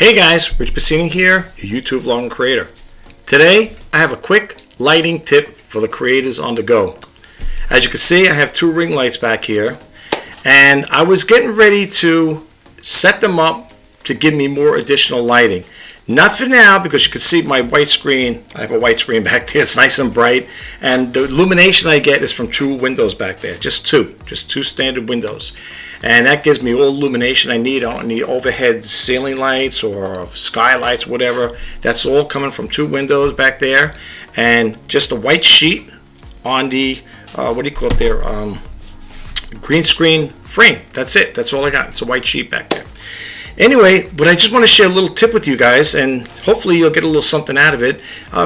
Hey guys, Rich Bassini here, your YouTube vlogging creator. Today, I have a quick lighting tip for the creators on the go. As you can see, I have two ring lights back here, and I was getting ready to set them up to give me more additional lighting. Not for now, because you can see my white screen. I have a white screen back there. It's nice and bright, and the illumination I get is from two windows back there. Just two standard windows, and that gives me all illumination I need. I don't need overhead ceiling lights or skylights, whatever. That's all coming from two windows back there, and just a white sheet on the what do you call it there? Green screen frame. That's it. That's all I got. It's a white sheet back there. Anyway, but I just want to share a little tip with you guys, and hopefully you'll get a little something out of it.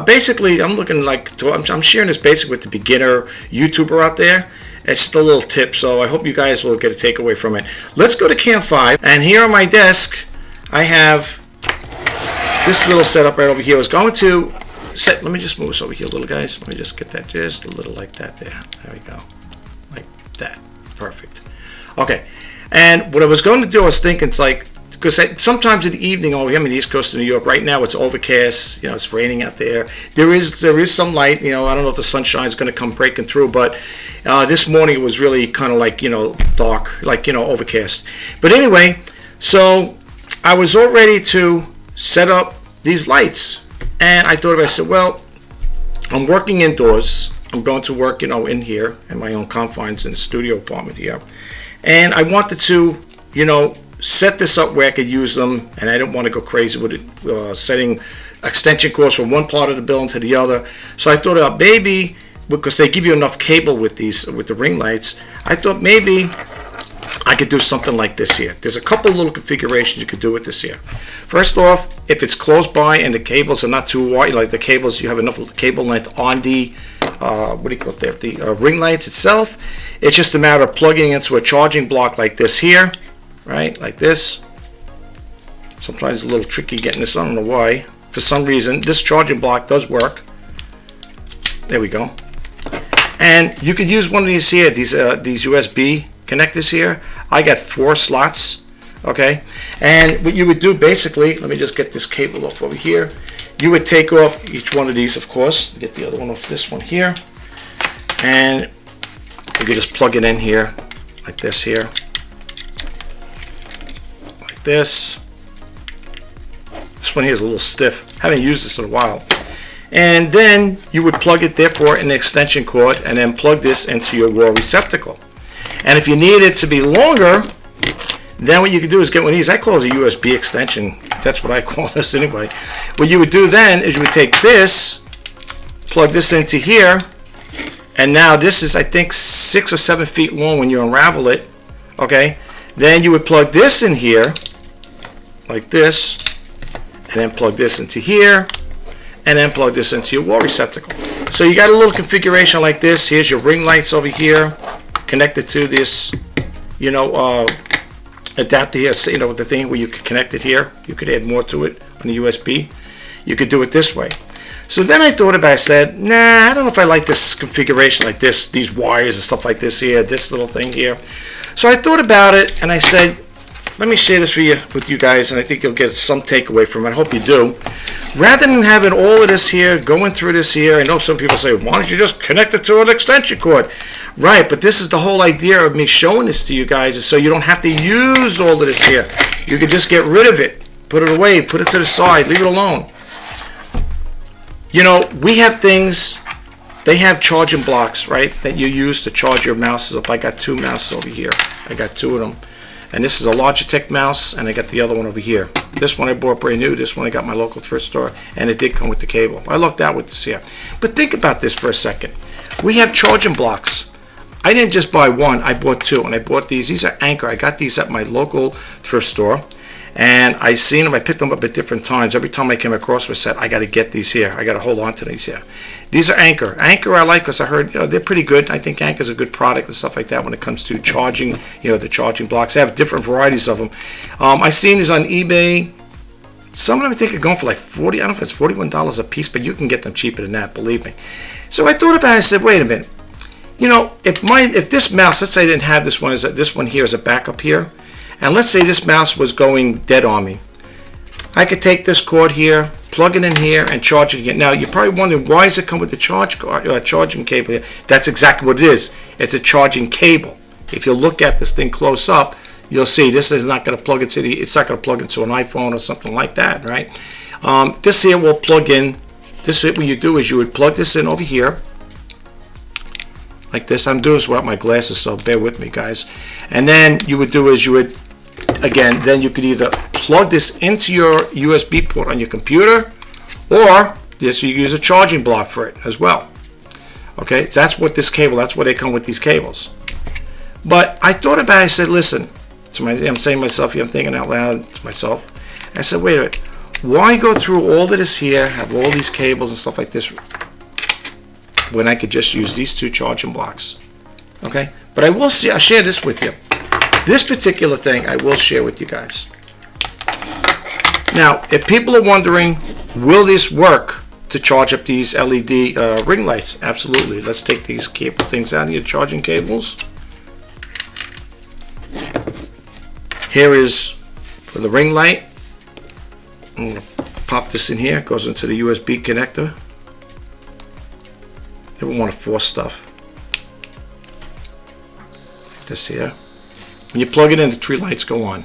Basically, I'm sharing this basically with the beginner YouTuber out there. It's just a little tip, so I hope you guys will get a takeaway from it. Let's go to Cam 5, and here on my desk, I have this little setup right over here. I was going to set. Let me just move this over here a little, guys. Let me just get that just a little like that there. There we go, like that. Perfect. Okay, and what I was going to do, I was thinking, it's like, because sometimes in the evening over here, I'm in the East Coast of New York. Right now, it's overcast. You know, it's raining out there. There is some light. You know, I don't know if the sunshine is going to come breaking through, but this morning it was really kind of like, you know, dark, like, you know, overcast. But anyway, so I was all ready to set up these lights, and I thought, I said, well, I'm working indoors. I'm going to work, you know, in here in my own confines in the studio apartment here, and I wanted to, you know, set this up where I could use them, and I didn't want to go crazy with it, setting extension cords from one part of the building to the other. So I thought about maybe, because they give you enough cable with these, with the ring lights, I thought maybe I could do something like this here. There's a couple little configurations you could do with this here. First off, if it's close by and the cables are not too wide, like the cables, you have enough cable length on the what do you call it there, the ring lights itself, it's just a matter of plugging into a charging block like this here. Right, like this. Sometimes it's a little tricky getting this. I don't know why. For some reason, this charging block does work. There we go. And you could use one of these here, these USB connectors here. I got 4 slots. Okay, and what you would do basically, let me just get this cable off over here. You would take off each one of these, of course. Get the other one off this one here, and you could just plug it in here, like this here. This one here is a little stiff. Haven't used this in a while. And then you would plug it therefore in the extension cord, and then plug this into your wall receptacle. And if you need it to be longer, then what you could do is get one of these. I call it a USB extension. That's what I call this anyway. What you would do then is you would take this, plug this into here, and now this is, I think, 6 or 7 feet long when you unravel it. Okay, then you would plug this in here like this, and then plug this into here, and then plug this into your wall receptacle. So you got a little configuration like this. Here's your ring lights over here, connected to this, you know, adapter here. So, you know, the thing where you could connect it here. You could add more to it on the USB. You could do it this way. So then I thought about it. I said, nah, I don't know if I like this configuration like this, these wires and stuff like this here, this little thing here. So I thought about it, and I said, let me share this with you guys, and I think you'll get some takeaway from it. I hope you do. Rather than having all of this here, going through this here, I know some people say, why don't you just connect it to an extension cord? Right, but this is the whole idea of me showing this to you guys, is so you don't have to use all of this here. You can just get rid of it, put it away, put it to the side, leave it alone. You know, we have things, they have charging blocks, right, that you use to charge your mouses up. I got 2 mouses over here. I got 2 of them. And this is a Logitech mouse, and I got the other one over here. This one I bought brand new. This one I got my local thrift store, and it did come with the cable. I lucked out with this here. But think about this for a second. We have charging blocks. I didn't just buy one. I bought 2, and I bought these. These are Anker. I got these at my local thrift store, and I seen them. I picked them up at different times. Every time I came across a set, I got to get these here. I got to hold on to these here. These are Anker. Anker I like because I heard, you know, they're pretty good. I think Anker's a good product and stuff like that when it comes to charging, you know, the charging blocks. I have different varieties of them. I seen these on eBay. Some of them I think are going for like 40. I don't know if it's $41 a piece, but you can get them cheaper than that, believe me. So I thought about it. I said, wait a minute. You know, if this mouse, let's say I didn't have this one here as a backup here, and let's say this mouse was going dead on me. I could take this cord here, plug it in here, and charge it again. Now, you're probably wondering, why does it come with the charging cable here? That's exactly what it is. It's a charging cable. If you look at this thing close up, you'll see this is not going to plug into it's not going to plug into an iPhone or something like that, right? This here will plug in. This is what you do is you would plug this in over here, like this. I'm doing this without my glasses, so bear with me, guys. And then you would do is you would, again, then you could either plug this into your USB port on your computer, or yes, you use a charging block for it as well. Okay, so that's what this cable, that's where they come with these cables. But I thought about it, I said, listen, I'm saying to myself, I'm thinking out loud to myself. I said, wait a minute, why go through all of this here, have all these cables and stuff like this, when I could just use these two charging blocks? Okay, but I'll share this with you. This particular thing I will share with you guys. Now, if people are wondering, will this work to charge up these LED ring lights? Absolutely. Let's take these cable things out of here, charging cables. Here is for the ring light. I'm going to pop this in here. It goes into the USB connector. Never want to force stuff. Like this here. When you plug it in, the 3 lights go on.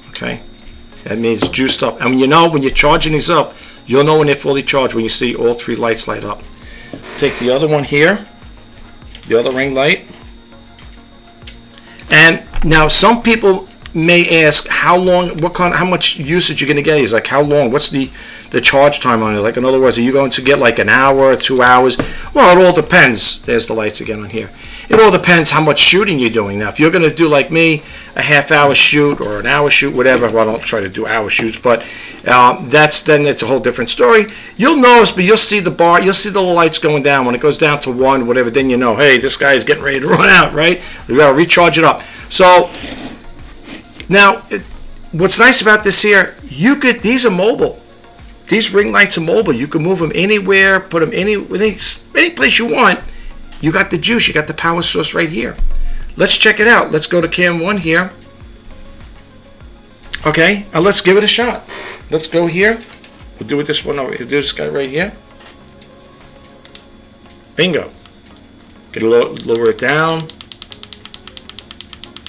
Okay? That means it's juiced up. And when you're charging these up, you'll know when they're fully charged when you see all 3 lights light up. Take the other one here, the other ring light. And now some people may ask how long, how much usage you're going to get. He's like, how long? What's the charge time on it? Like, in other words, are you going to get like an hour, 2 hours? Well, it all depends. There's the lights again on here. It all depends how much shooting you're doing. Now, if you're going to do like me, a half-hour shoot or an hour shoot, whatever. Well, I don't try to do hour shoots, but then it's a whole different story. You'll notice, but you'll see the bar, you'll see the little lights going down. When it goes down to 1, whatever, then you know, hey, this guy is getting ready to run out, right? You got to recharge it up. So now, what's nice about this here, these are mobile. These ring lights are mobile. You can move them anywhere, put them any place you want. You got the juice, you got the power source right here. Let's check it out. Let's go to cam 1 here. Okay, let's give it a shot. Let's go here. We'll do it this one over here. Do this guy right here. Bingo. Get a lower it down.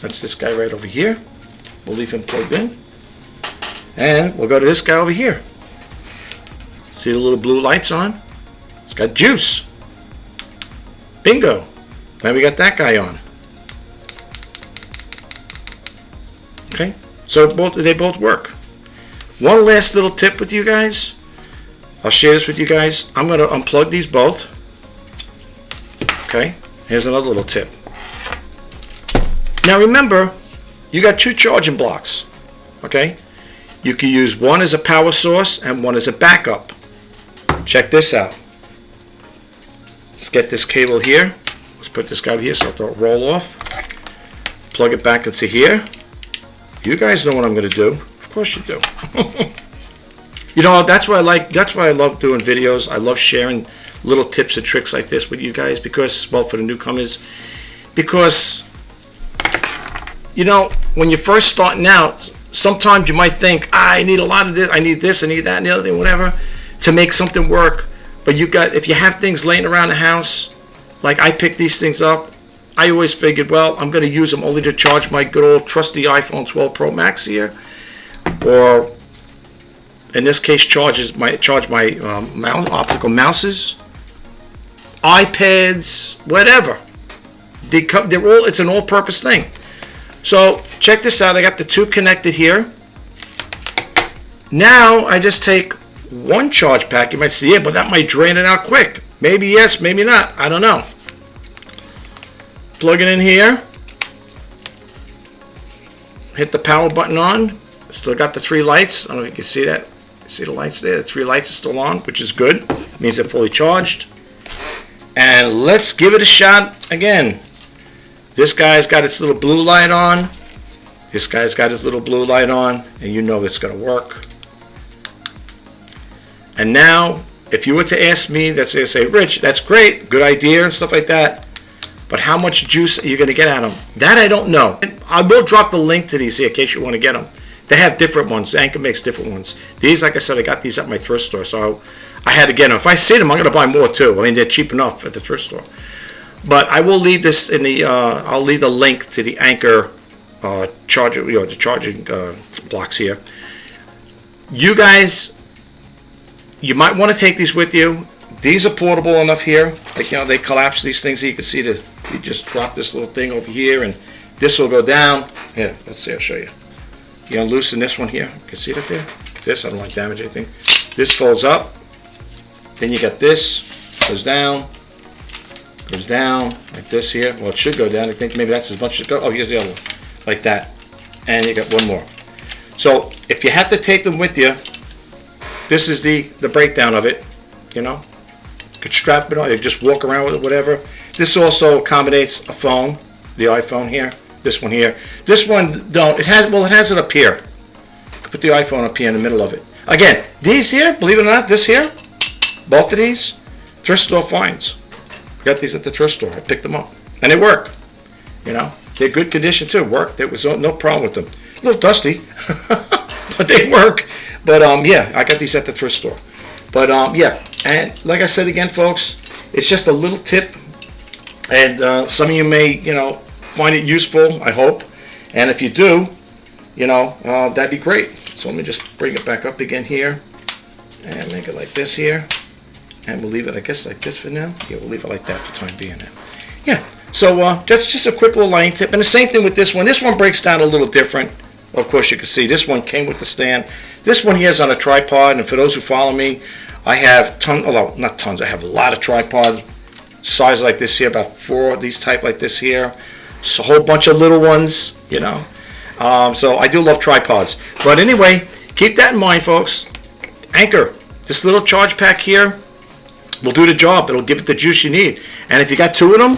That's this guy right over here. We'll leave him plugged in. And we'll go to this guy over here. See the little blue lights on? It's got juice. Bingo. Now we got that guy on. Okay, so they both work. One last little tip with you guys. I'll share this with you guys. I'm going to unplug these both. Okay, here's another little tip. Now remember, you got 2 charging blocks. Okay, you can use one as a power source and one as a backup. Check this out. Let's get this cable here. Let's put this guy over here so it don't roll off. Plug it back into here. You guys know what I'm going to do. Of course you do. You know, that's why I love doing videos. I love sharing little tips and tricks like this with you guys because, well, for the newcomers, because, you know, when you're first starting out, sometimes you might think, I need a lot of this, I need this, I need that, and the other thing, whatever, to make something work. But if you have things laying around the house, like I pick these things up, I always figured, well, I'm going to use them only to charge my good old trusty iPhone 12 Pro Max here, or in this case, charge my optical mouses, iPads, whatever. It's an all-purpose thing. So check this out. I got the 2 connected here. Now I just take one charge pack. You might say, yeah, but that might drain it out quick. Maybe yes, maybe not. I don't know. Plug it in here. Hit the power button on. Still got the 3 lights. I don't know if you can see that. See the lights there? The 3 lights are still on, which is good. It means they're fully charged. And let's give it a shot again. This guy's got its little blue light on. This guy's got his little blue light on. And you know it's going to work. And now, if you were to ask me, that's say, Rich, that's great, good idea and stuff like that, but how much juice are you going to get out of them? That I don't know. I will drop the link to these here in case you want to get them. They have different ones. Anker makes different ones. These, like I said, I got these at my thrift store, so I had to get them. If I see them, I'm going to buy more too. I mean, they're cheap enough at the thrift store. But I will leave this in the. I'll leave the link to the Anker charger, the charging blocks here. You guys, you might want to take these with you. These are portable enough here. Like, they collapse these things. So you can see that you just drop this little thing over here, and this will go down. Here, let's see. I'll show you. You loosen this one here. You can see that there. This, I don't want to damage anything. This folds up. Then you got this. Goes down like this here. Well, it should go down. I think maybe that's as much as it goes. Oh, here's the other one. Like that. And you got one more. So if you have to take them with you, this is the breakdown of it. You could strap it on. You just walk around with it, whatever. This also accommodates a phone, the iPhone here. This one here. This one don't. It has it up here. You can put the iPhone up here in the middle of it. Again, these here, believe it or not, this here, both of these, thrift store finds. Got these at the thrift store. I picked them up, and they work. They're good condition too. Work. There was no problem with them. A little dusty, but they work. But yeah, I got these at the thrift store. But yeah, and like I said again, folks, it's just a little tip, and some of you may find it useful. I hope, and if you do, that'd be great. So let me just bring it back up again here, and make it like this here. And we'll leave it, I guess, like this for now. Yeah, we'll leave it like that for the time being. Yeah, so that's just a quick little lighting tip. And the same thing with this one. This one breaks down a little different. Of course, you can see this one came with the stand. This one here is on a tripod. And for those who follow me, I have not tons. I have a lot of tripods, size like this here, about 4 of these type like this here. So a whole bunch of little ones, So I do love tripods. But anyway, keep that in mind, folks. Anker, this little charge pack here will do the job. It'll give it the juice you need. And if you got 2 of them,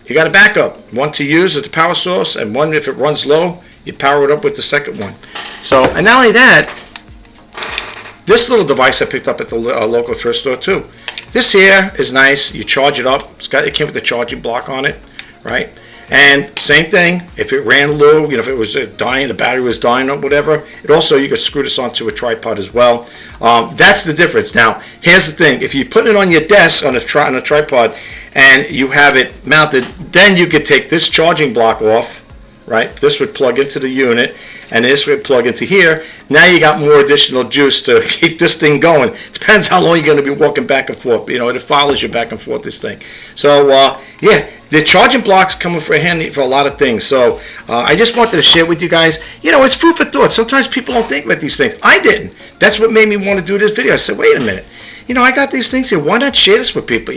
you got a backup. One to use as the power source, and one if it runs low, you power it up with the second one. So, and not only that, this little device I picked up at the local thrift store too. This here is nice. You charge it up. It came with the charging block on it, right? And same thing, if it ran low, if it was dying, the battery was dying or whatever, you could screw this onto a tripod as well. That's the difference. Now, here's the thing. If you put it on your desk on a tripod and you have it mounted, then you could take this charging block off, right? This would plug into the unit, and this would plug into here. Now you got more additional juice to keep this thing going. Depends how long you're going to be walking back and forth. It follows you back and forth, this thing. So, yeah. The charging blocks come in handy for a lot of things. So I just wanted to share with you guys. It's food for thought. Sometimes people don't think about these things. I didn't. That's what made me want to do this video. I said, wait a minute. I got these things here. Why not share this with people?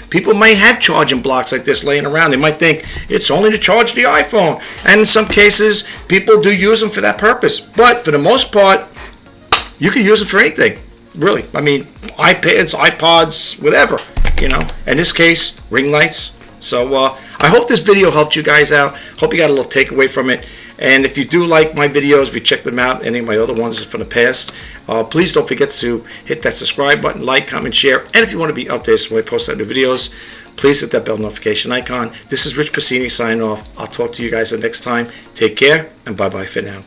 People might have charging blocks like this laying around. They might think it's only to charge the iPhone. And in some cases, people do use them for that purpose. But for the most part, you can use them for anything. Really. I mean, iPads, iPods, whatever. In this case, ring lights. So I hope this video helped you guys out. Hope you got a little takeaway from it. And if you do like my videos, if you check them out, any of my other ones from the past, please don't forget to hit that subscribe button, like, comment, share. And if you want to be updated when I post out new videos, please hit that bell notification icon. This is Rich Passini signing off. I'll talk to you guys the next time. Take care, and bye-bye for now.